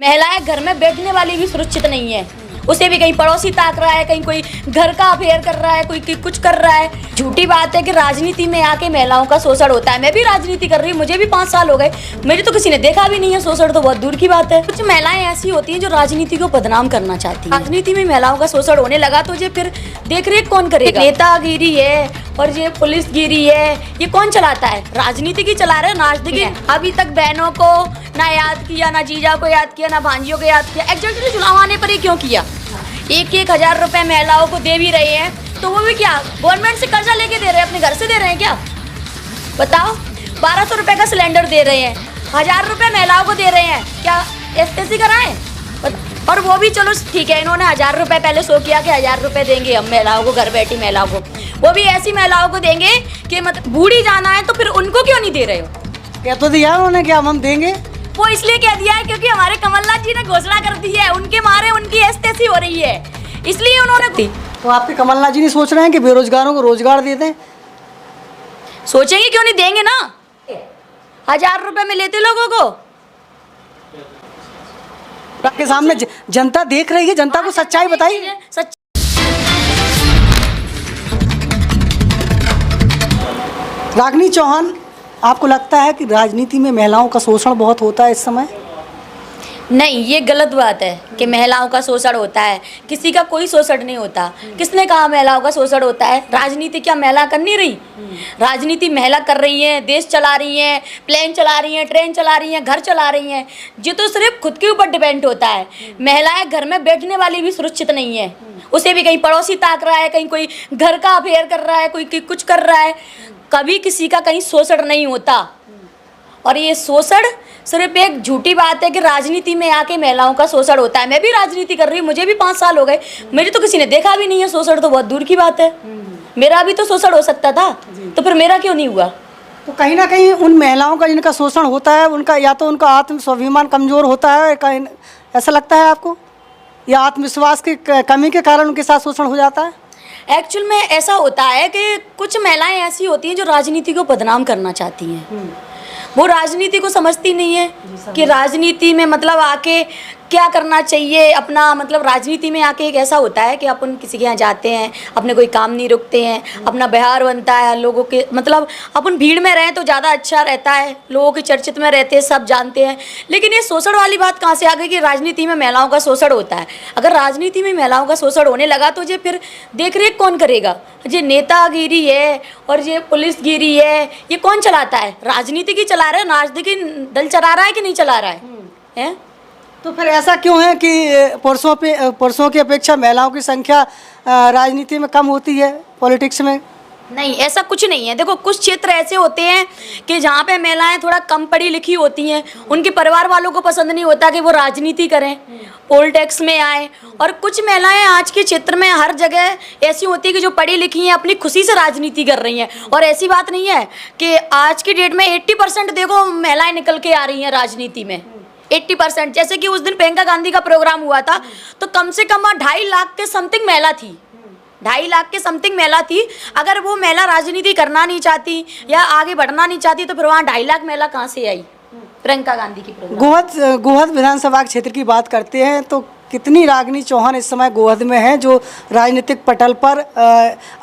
महिलाएं घर में बैठने वाली भी सुरक्षित नहीं है। उसे भी कहीं पड़ोसी ताक रहा है, कहीं कोई घर का अफेयर कर रहा है, कोई कुछ कर रहा है। झूठी बात है कि राजनीति में आके महिलाओं का शोषण होता है। मैं भी राजनीति कर रही हूँ, मुझे भी 5 साल हो गए, मेरे तो किसी ने देखा भी नहीं है शोषण, तो बहुत दूर की बात है। कुछ महिलाएं ऐसी होती हैं जो राजनीति को बदनाम करना चाहती हैं। राजनीति में महिलाओं का शोषण होने लगा तो ये फिर देख रेख कौन करेगा? नेतागिरी है और ये पुलिस गिरी है, ये कौन चलाता है? राजनीति की चला रहे हैं, राजनीति। अभी तक बहनों को ना याद किया, ना जीजा को याद किया, ना भांजियों को याद किया। एग्जैक्टली चुनाव आने पर ही क्यों किया? 1,000 रुपए महिलाओं को दे भी रहे हैं, तो वो भी क्या गवर्नमेंट से कर्जा लेके दे रहे हैं, अपने घर से दे रहे हैं क्या? बताओ। 1200 रुपए का सिलेंडर दे रहे हैं, 1000 रुपए महिलाओं को दे रहे हैं, क्या एसटीसी कराएं? और वो भी चलो ठीक है, इन्होंने 1000 रुपए पहले शो किया कि 1000 रुपए देंगे हम महिलाओं को, घर बैठी महिलाओं को। वो भी ऐसी महिलाओं को देंगे कि मतलब बूढ़ी जाना है, तो फिर उनको क्यों नहीं दे रहे हो? क्या तो दिया उन्होंने, क्या हम देंगे? वो इसलिए कह दिया है क्योंकि हमारे कमलनाथ जी ने घोषणा कर दी है, उनके मारे उनकी एसटीसी हो रही है, इसलिए उन्होंने दी। तो आपके कमलनाथ जी नहीं सोच रहे हैं कि बेरोजगारों को रोजगार दे दें? सोचेंगे क्यों नहीं, देंगे ना। 1000 रुपए में लेते लोगों को। आपके सामने जनता देख रही है, जनता को सच्चाई बताइए। रागिनी चौहान, आपको लगता है कि राजनीति में महिलाओं का शोषण बहुत होता है इस समय? नहीं, ये गलत बात है कि महिलाओं का शोषण होता है। किसी का कोई शोषण नहीं होता। किसने कहा महिलाओं का शोषण होता है? राजनीति क्या महिला कर नहीं रही? राजनीति महिला कर रही है, देश चला रही है, प्लेन चला रही है, ट्रेन चला रही है, घर चला रही हैं। ये तो सिर्फ खुद के ऊपर डिपेंड होता है। महिलाएं घर में बैठने वाली भी सुरक्षित नहीं है। उसे भी कहीं पड़ोसी ताक रहा है, कहीं कोई घर का अफेयर कर रहा है, कोई कुछ कर रहा है। कभी किसी का कहीं शोषण नहीं होता। और ये शोषण सिर्फ एक झूठी बात है कि राजनीति में आके महिलाओं का शोषण होता है। मैं भी राजनीति कर रही हूँ, मुझे भी 5 साल हो गए, मेरे तो किसी ने देखा भी नहीं है शोषण, तो बहुत दूर की बात है। मेरा भी तो शोषण हो सकता था, तो फिर मेरा क्यों नहीं हुआ? तो कहीं ना कहीं उन महिलाओं का जिनका शोषण होता है, उनका या तो उनका आत्म स्वाभिमान कमजोर होता है, ऐसा लगता है आपको, या आत्मविश्वास की कमी के कारण उनके साथ शोषण हो जाता है? एक्चुअल में ऐसा होता है कि कुछ महिलाएं ऐसी होती हैं जो राजनीति को बदनाम करना चाहती हैं। वो राजनीति को समझती नहीं है कि राजनीति में मतलब आके क्या करना चाहिए अपना। मतलब राजनीति में आके एक ऐसा होता है कि अपन किसी के यहाँ जाते हैं, अपने कोई काम नहीं रुकते हैं, अपना व्यवहार बनता है लोगों के, मतलब अपन भीड़ में रहें तो ज़्यादा अच्छा रहता है, लोगों के चर्चित में रहते हैं, सब जानते हैं। लेकिन ये शोषण वाली बात कहाँ से आ गई कि राजनीति में महिलाओं का शोषण होता है? अगर राजनीति में महिलाओं का शोषण होने लगा तो ये फिर देख रेख कौन करेगा? ये नेतागिरी है और ये पुलिस गिरी है, ये कौन चलाता है? राजनीति की चला रहे हैं, राजनीति दल चला रहा है कि नहीं चला रहा है? तो फिर ऐसा क्यों है कि पुरुषों की अपेक्षा महिलाओं की संख्या राजनीति में कम होती है, पॉलिटिक्स में? नहीं, ऐसा कुछ नहीं है। देखो, कुछ क्षेत्र ऐसे होते हैं कि जहाँ पे महिलाएं थोड़ा कम पढ़ी लिखी होती हैं, उनके परिवार वालों को पसंद नहीं होता कि वो राजनीति करें, पॉलिटिक्स में आए। और कुछ महिलाएं आज के क्षेत्र में हर जगह ऐसी होती है कि जो पढ़ी लिखी हैं, अपनी खुशी से राजनीति कर रही हैं। और ऐसी बात नहीं है कि आज की डेट में 80% देखो महिलाएं निकल के आ रही हैं राजनीति में। 80%। जैसे कि उस दिन प्रियंका गांधी का प्रोग्राम हुआ था, तो कम से कम 2.5 लाख के समथिंग महिला थी। 2.5 लाख के समथिंग महिला थी। अगर वो महिला राजनीति करना नहीं चाहती या आगे बढ़ना नहीं चाहती, तो फिर वहाँ 2.5 लाख महिला कहाँ से आई प्रियंका गांधी की प्रोग्राम? गोहद विधानसभा क्षेत्र की बात करते हैं तो कितनी रागिनी चौहान इस समय गोहद में हैं जो राजनीतिक पटल पर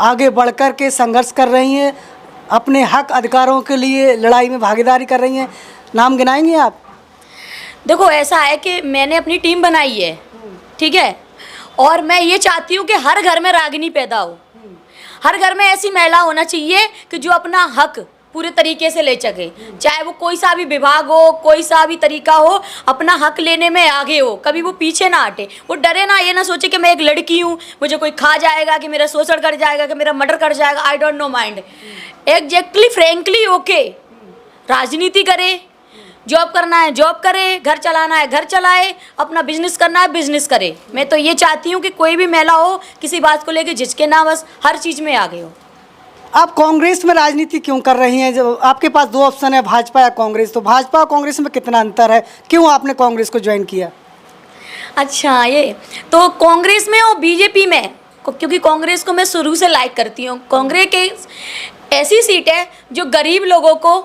आगे बढ़कर के संघर्ष कर रही हैं, अपने हक अधिकारों के लिए लड़ाई में भागीदारी कर रही हैं? नाम गिनाएंगे आप? देखो, ऐसा है कि मैंने अपनी टीम बनाई है, ठीक है, और मैं ये चाहती हूँ कि हर घर में रागिनी पैदा हो। हर घर में ऐसी महिला होना चाहिए कि जो अपना हक पूरे तरीके से ले सके, चाहे वो कोई सा भी विभाग हो, कोई सा भी तरीका हो, अपना हक लेने में आगे हो, कभी वो पीछे ना हटे। वो डरे ना, ये ना सोचे कि मैं एक लड़की हूँ, मुझे कोई खा जाएगा, कि मेरा शोषण कर जाएगा, कि मेरा मर्डर कर जाएगा। I don't know mind. Exactly frankly okay, राजनीति करे, जॉब करना है जॉब करे, घर चलाना है घर चलाए, अपना बिजनेस करना है बिजनेस करे। मैं तो ये चाहती हूँ कि कोई भी महिला हो किसी बात को लेके झिझके ना, बस हर चीज़ में आगे हो। आप कांग्रेस में राजनीति क्यों कर रही हैं? जब आपके पास 2 ऑप्शन है, भाजपा या कांग्रेस, तो भाजपा और कांग्रेस में कितना अंतर है? क्यों आपने कांग्रेस को ज्वाइन किया? अच्छा, ये तो कांग्रेस में और बीजेपी में, क्योंकि कांग्रेस को मैं शुरू से लाइक करती हूँ। कांग्रेस की ऐसी सीट है जो गरीब लोगों को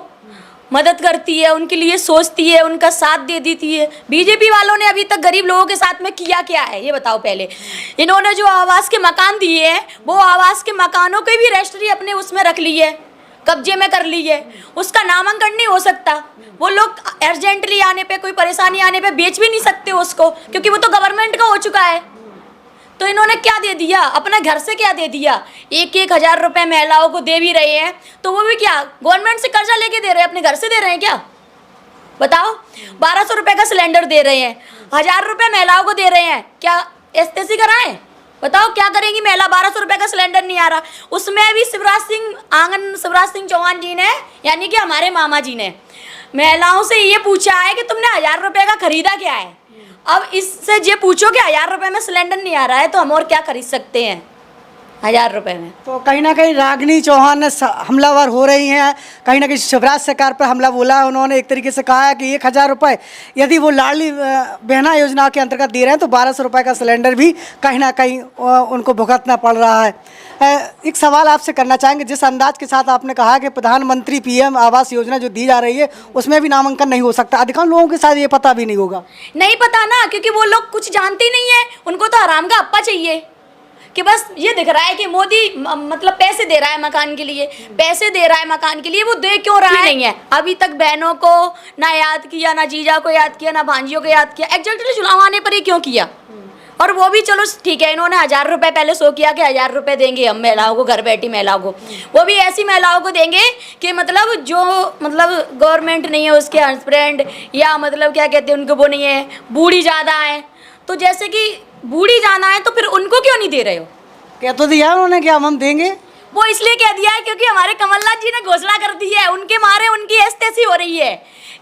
मदद करती है, उनके लिए सोचती है, उनका साथ दे देती है। बीजेपी वालों ने अभी तक गरीब लोगों के साथ में किया क्या है ये बताओ पहले। इन्होंने जो आवास के मकान दिए हैं वो आवास के मकानों के भी रजिस्ट्री अपने उसमें रख ली है, कब्जे में कर ली है, उसका नामांकन नहीं हो सकता। वो लोग अर्जेंटली आने पे, कोई परेशानी आने पे बेच भी नहीं सकते उसको, क्योंकि वो तो गवर्नमेंट का हो चुका है। तो इन्होंने क्या दे दिया, अपने घर से क्या दे दिया, 1,000 रुपए महिलाओं को दे भी रहे हैं, तो वो भी क्या गवर्नमेंट से कर्जा लेके दे रहे हैं, अपने घर से दे रहे हैं क्या बताओ। 1200 रुपए का सिलेंडर दे रहे हैं, 1000 रुपए महिलाओं को दे रहे हैं, क्या एसटीसी कराएं बताओ, क्या करेंगी महिला। 1200 रुपए का सिलेंडर नहीं आ रहा, उसमें भी शिवराज सिंह चौहान जी ने, यानी कि हमारे मामा जी ने महिलाओं से ये पूछा है कि तुमने 1000 रुपए का खरीदा क्या है। अब इससे ये पूछो कि 1000 रुपए में सिलेंडर नहीं आ रहा है तो हम और क्या खरीद सकते हैं 1000 रुपए में। तो कहीं ना कहीं रागिनी चौहान ने हमलावर हो रही हैं, कहीं ना कहीं शिवराज सरकार पर हमला बोला है उन्होंने। एक तरीके से कहा है कि 1000 रुपये यदि वो लाडली बहना योजना के अंतर्गत दे रहे हैं तो 1200 रुपये का सिलेंडर भी कहीं ना कहीं उनको भुगतना पड़ रहा है। एक सवाल आपसे करना चाहेंगे, जिस अंदाज के साथ आपने कहा कि प्रधानमंत्री PM आवास योजना जो दी जा रही है उसमें भी नामांकन नहीं हो सकता, अधिकांश लोगों के साथ ये पता भी नहीं होगा। नहीं पता ना, क्योंकि वो लोग कुछ जानते ही नहीं है, उनको तो हराम का अप्पा चाहिए कि बस ये दिख रहा है कि मोदी मतलब पैसे दे रहा है मकान के लिए, पैसे दे रहा है मकान के लिए, वो दे क्यों रहा है नहीं है। अभी तक बहनों को ना याद किया, ना जीजा को याद किया, ना भांजियों को याद किया, एग्जैक्टली चुनाव आने पर ही क्यों किया। और वो भी चलो ठीक है, इन्होंने 1000 रुपए पहले शो किया कि 1000 रुपए देंगे हम महिलाओं को, घर बैठी महिलाओं को, वो भी ऐसी महिलाओं को देंगे कि मतलब जो मतलब गवर्नमेंट नहीं है उसके हस्बैंड, या मतलब क्या कहते हैं उनको वो नहीं है, बूढ़ी ज़्यादा है। तो जैसे कि बूढ़ी जाना है तो फिर उनको क्यों नहीं दे रहे हो। क्या तो दिया उन्होंने, क्या हम देंगे, वो इसलिए कह दिया है क्योंकि हमारे कमलनाथ जी ने घोषणा कर दी है, उनके मारे उनकी एस्तेसी हो रही है,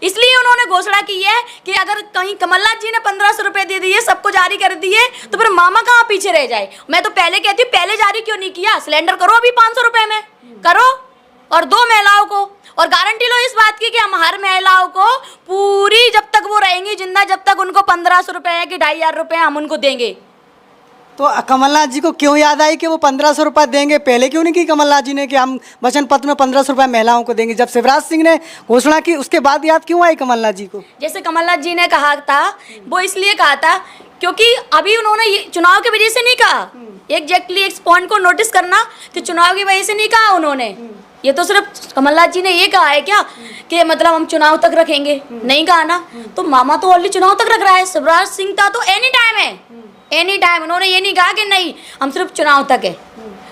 इसलिए उन्होंने घोषणा की है कि अगर कहीं कमलनाथ जी ने 1500 रुपए दे दिए, सबको जारी कर दिए, तो फिर मामा कहाँ पीछे रह जाए। मैं तो पहले कहती हूँ पहले जारी क्यों नहीं किया, सिलेंडर करो अभी 500 रुपए में करो और दो महिलाओं को, और गारंटी लो इस बात की कि हम हर महिलाओं को पूरी जब तक वो रहेंगी जिंदा, जब तक उनको 1500 रुपए कि 2500 रुपए हम उनको देंगे। तो कमलनाथ जी को क्यों याद आई कि वो 1500 रुपये देंगे, पहले क्यों नहीं की कमलनाथ जी ने कि हम वचन पत्र में 1500 रुपये महिलाओं को देंगे। जब शिवराज सिंह ने घोषणा की उसके बाद याद क्यों आई कमलनाथ जी को। जैसे कमलनाथ जी ने कहा था, वो इसलिए कहा था क्योंकि अभी उन्होंने ये चुनाव की वजह से नहीं कहा, एग्जैक्टली एक पॉइंट को नोटिस करना कि चुनाव की वजह से नहीं कहा उन्होंने, ये तो सिर्फ कमलनाथ जी ने ये कहा है क्या कि मतलब हम चुनाव तक रखेंगे, नहीं कहा ना। तो मामा तो ऑलरेडी चुनाव तक रख रहा है, शिवराज सिंह था तो एनी टाइम है, एनी टाइम। उन्होंने ये नहीं कहा कि नहीं हम सिर्फ चुनाव तक है,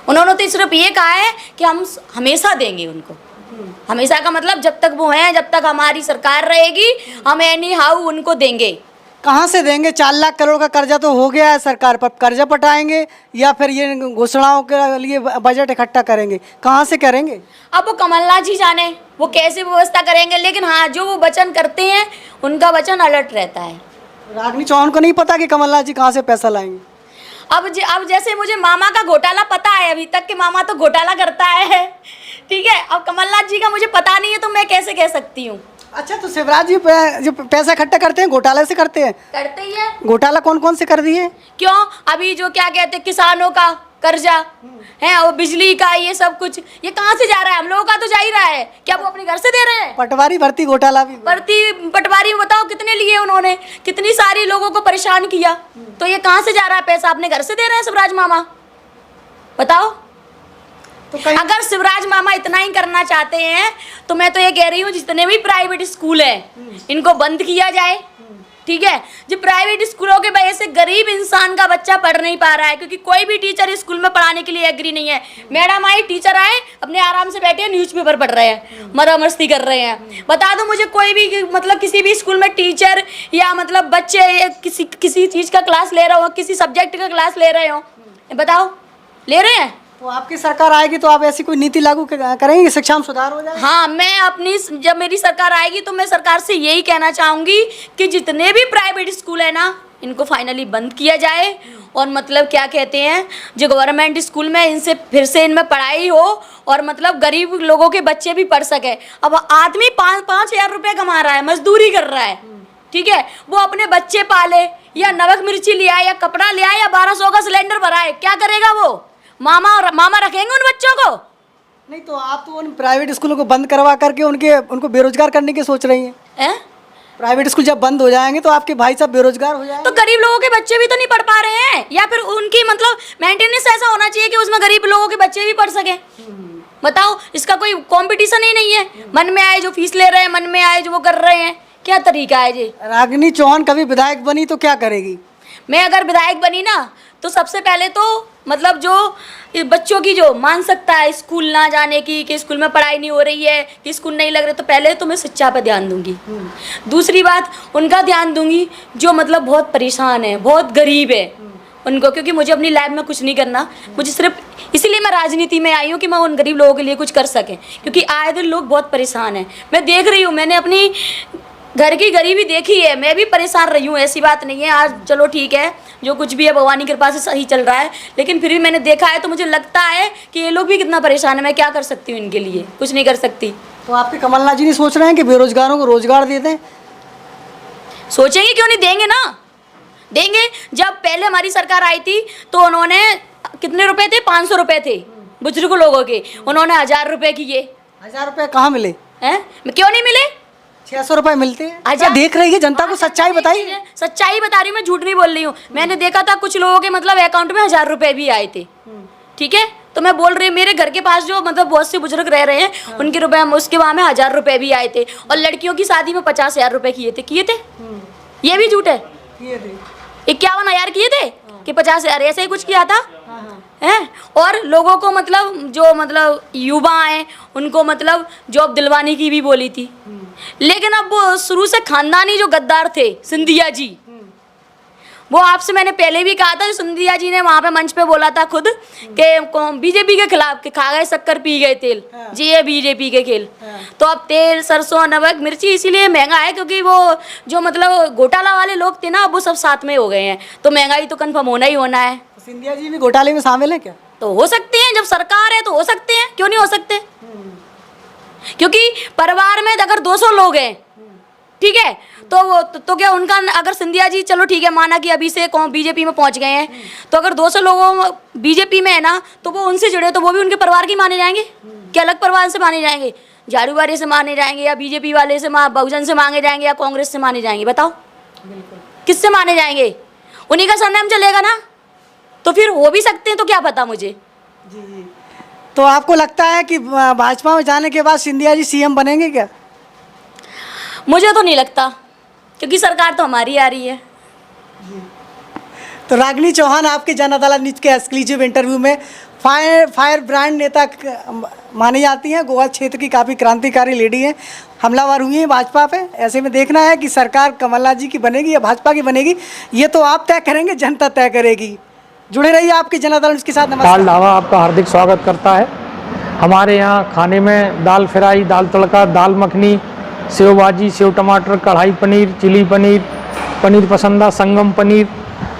उन्होंने तो सिर्फ ये कहा है कि हम हमेशा देंगे उनको। हमेशा का मतलब जब तक वो हैं, जब तक हमारी सरकार रहेगी, हम एनी हाउ उनको देंगे। कहाँ से देंगे, 4 लाख करोड़ का कर्जा तो हो गया है सरकार पर, कर्जा पटाएंगे या फिर ये घोषणाओं के लिए बजट इकट्ठा करेंगे, कहाँ से करेंगे। अब वो कमलनाथ जी जाने वो कैसे व्यवस्था करेंगे, लेकिन हाँ जो वो वचन करते हैं उनका वचन अलर्ट रहता है। रागिनी चौहान को नहीं पता कि कमलनाथ जी कहाँ से पैसा लाएंगे। अब जैसे मुझे मामा का घोटाला पता है, अभी तक कि मामा तो घोटाला करता है, ठीक है। अब कमलनाथ जी का मुझे पता नहीं है तो मैं कैसे कह सकती हूँ। अच्छा, तो शिवराज जी जो पैसा इकट्ठा करते हैं घोटाले से करते हैं, करते ही है। घोटाला कौन कौन से कर दिए, क्यों अभी जो क्या कहते हैं किसानों का कर्जा है और बिजली का, ये सब कुछ ये कहाँ से जा रहा है, हम लोगों का तो जा ही रहा है, क्या वो अपने घर से दे रहे हैं। पटवारी भर्ती घोटाला भी, पटवारी बताओ कितने लिए उन्होंने, कितनी सारी लोगों को परेशान किया, तो ये कहाँ से जा रहा है पैसा, अपने घर से दे रहे हैं शिवराज मामा, बताओ। तो अगर शिवराज मामा इतना ही करना चाहते हैं तो मैं तो ये कह रही हूँ जितने भी प्राइवेट स्कूल हैं इनको बंद किया जाए, ठीक है। जो प्राइवेट स्कूलों के वजह से गरीब इंसान का बच्चा पढ़ नहीं पा रहा है, क्योंकि कोई भी टीचर स्कूल में पढ़ाने के लिए एग्री नहीं है। मैडम आई, टीचर आए, अपने आराम से बैठे न्यूज़पेपर पढ़ रहे हैं, मजा मस्ती कर रहे हैं। बता दो मुझे कोई भी मतलब किसी भी स्कूल में टीचर या मतलब बच्चे किसी चीज़ का क्लास ले रहे हो, किसी सब्जेक्ट का क्लास ले रहे हो, बताओ ले रहे हैं। तो आपकी सरकार आएगी तो आप ऐसी कोई नीति लागू करेंगे, शिक्षा में सुधार हो जाए। हाँ, मैं अपनी जब मेरी सरकार आएगी तो मैं सरकार से यही कहना चाहूँगी कि जितने भी प्राइवेट स्कूल है ना इनको फाइनली बंद किया जाए, और मतलब क्या कहते हैं जो गवर्नमेंट स्कूल में इनसे फिर से इनमें पढ़ाई हो और मतलब गरीब लोगों के बच्चे भी पढ़ सके। अब आदमी 5,000 रुपये कमा रहा है, मजदूरी कर रहा है, ठीक है, वो अपने बच्चे पाले या नमक मिर्ची ले आए या कपड़ा ले आए या 1200 का सिलेंडर भराए, क्या करेगा वो। मामा रखेंगे उन बच्चों को, नहीं तो आप तो उन प्राइवेट स्कूलों को बंद करवा करके उनको बेरोजगार करने की सोच रही हैं। हैं? प्राइवेट स्कूल जब बंद हो जाएंगे तो आपके भाई साहब बेरोजगार हो जाएंगे। तो गरीब लोगों के बच्चे भी तो नहीं पढ़ पा रहे हैं, या फिर उनकी मतलब मेंटेनेंस ऐसा होना चाहिए कि उसमें गरीब लोगों के बच्चे भी पढ़ सके। बताओ, इसका कोई कंपटीशन ही नहीं है। मन में आए जो फीस ले रहे हैं, मन में आए जो वो कर रहे हैं, क्या तरीका है जी। रागिनी चौहान कभी विधायक बनी तो क्या करेगी? मैं अगर विधायक बनी ना तो सबसे पहले तो मतलब जो बच्चों की जो मानसिकता है स्कूल ना जाने की, कि स्कूल में पढ़ाई नहीं हो रही है, कि स्कूल नहीं लग रहे, तो पहले तो मैं शिक्षा पर ध्यान दूंगी। दूसरी बात उनका ध्यान दूंगी जो मतलब बहुत परेशान है, बहुत गरीब है उनको, क्योंकि मुझे अपनी लाइफ में कुछ नहीं करना, मुझे सिर्फ इसीलिए मैं राजनीति में आई हूँ कि मैं उन गरीब लोगों के लिए कुछ कर सकें, क्योंकि आए दिन लोग बहुत परेशान हैं। मैं देख रही हूँ, मैंने अपनी घर की गरीबी देखी है, मैं भी परेशान रही हूँ, ऐसी बात नहीं है। आज चलो ठीक है, जो कुछ भी है भगवान की कृपा से सही चल रहा है, लेकिन फिर भी मैंने देखा है तो मुझे लगता है कि ये लोग भी कितना परेशान है। मैं क्या कर सकती हूँ इनके लिए? कुछ नहीं कर सकती। तो आपके कमलनाथ जी नहीं सोच रहे हैं कि बेरोजगारों को रोजगार दे दें? सोचेंगे क्यों नहीं, देंगे ना, देंगे। जब पहले हमारी सरकार आई थी तो उन्होंने कितने रुपए थे? 500 रुपए थे बुजुर्ग लोगों के, उन्होंने 1000 रुपए किए। 1000 रुपए कहाँ मिले हैं? क्यों नहीं मिले? 600 रुपए मिलते हैं। अच्छा, देख रही है जनता को, सच्चाई बताइए। सच्चाई बता रही हूँ, मैं झूठ नहीं बोल रही हूँ। मैंने देखा था कुछ लोगों के मतलब अकाउंट में 1000 रुपए भी आए थे। ठीक है, तो मैं बोल रही हूँ मेरे घर के पास जो मतलब बहुत से बुजुर्ग रह रहे हैं उनके रुपए, उसके वहां में 1000 रुपए भी आए थे, और लड़कियों की शादी में 50,000 रुपए किए थे। ये भी झूठ है। 51,000 किए थे कि 50,000, ऐसे ही कुछ किया था हैं। और लोगों को मतलब जो मतलब युवा हैं उनको मतलब जॉब दिलवाने की भी बोली थी, लेकिन अब वो शुरू से खानदानी जो गद्दार थे सिंधिया जी, वो आपसे मैंने पहले भी कहा था, जो सिंधिया जी ने वहाँ पे मंच पे बोला था खुद कि बीजेपी के खिलाफ कि खा गए शक्कर पी गए तेल, जी ये बीजेपी के खेल। तो अब तेल, सरसों, नमक, मिर्ची इसीलिए महंगा है क्योंकि वो जो मतलब घोटाला वाले लोग थे ना, वो सब साथ में हो गए हैं, तो महंगाई तो कन्फर्म होना ही होना है। सिंधिया जी भी घोटाले में शामिल है क्या? तो हो सकते हैं, जब सरकार है तो हो सकते हैं, क्यों नहीं हो सकते? क्योंकि परिवार में अगर 200 लोग हैं, ठीक है, तो क्या उनका, अगर सिंधिया जी चलो ठीक है माना कि अभी से बीजेपी में पहुंच गए हैं, तो अगर 200 लोगों बीजेपी में है ना, तो वो उनसे जुड़े, तो वो भी उनके परिवार की माने जाएंगे? क्या अलग परिवार से माने जाएंगे? झाड़ू वाले से माने जाएंगे, या बीजेपी वाले से, बहुजन से मांगे जाएंगे, या कांग्रेस से माने जाएंगे? बताओ किससे माने जाएंगे? उन्हीं का सरनेम चलेगा ना, तो फिर हो भी सकते हैं, तो क्या पता मुझे। जी। तो आपको लगता है कि भाजपा में जाने के बाद सिंधिया जी सीएम बनेंगे क्या? मुझे तो नहीं लगता, क्योंकि सरकार तो हमारी आ रही है। तो रागिनी चौहान आपके जन अदालत न्यूज के एक्सक्लूसिव इंटरव्यू में फायर ब्रांड नेता मानी जाती हैं, गोवा क्षेत्र की काफ़ी क्रांतिकारी लेडी हैं, हमलावर हुई हैं भाजपा पे। ऐसे में देखना है कि सरकार कमलनाथ जी की बनेगी या भाजपा की बनेगी, ये तो आप तय करेंगे, जनता तय करेगी। जुड़े रहिए आपकी जन अदालत न्यूज के साथ। नमस्कार। दाल ढाबा आपका हार्दिक स्वागत करता है। हमारे यहाँ खाने में दाल फ्राई, दाल तड़का, दाल मखनी, सेव भाजी, सेव टमाटर, कढ़ाई पनीर, चिली पनीर, पनीर पसंदा, संगम पनीर,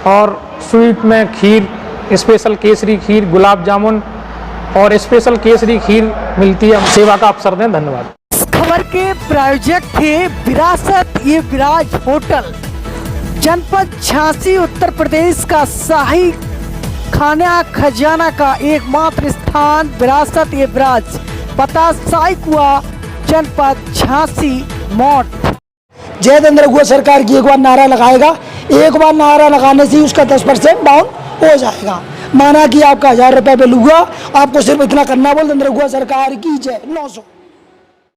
और स्वीट में खीर, स्पेशल केसरी खीर, गुलाब जामुन और स्पेशल केसरी खीर मिलती है। सेवा का अवसर दें, धन्यवाद। इस खबर के प्रायोजक थे विरासत ये विराज होटल, जनपद झांसी, उत्तर प्रदेश का शाही खाना खजाना का एकमात्र स्थान विरासत ये विराज, पता शाही कुआ, जनपद झांसी, मोट। जय चंद्र गुआ सरकार की एक बार नारा लगाएगा, एक बार नारा लगाने से ही उसका 10% डाउन हो जाएगा। माना कि आपका 1000 रुपये पे लूंगा, आपको सिर्फ इतना करना, बोल चंद्र गुआ सरकार की जय। 900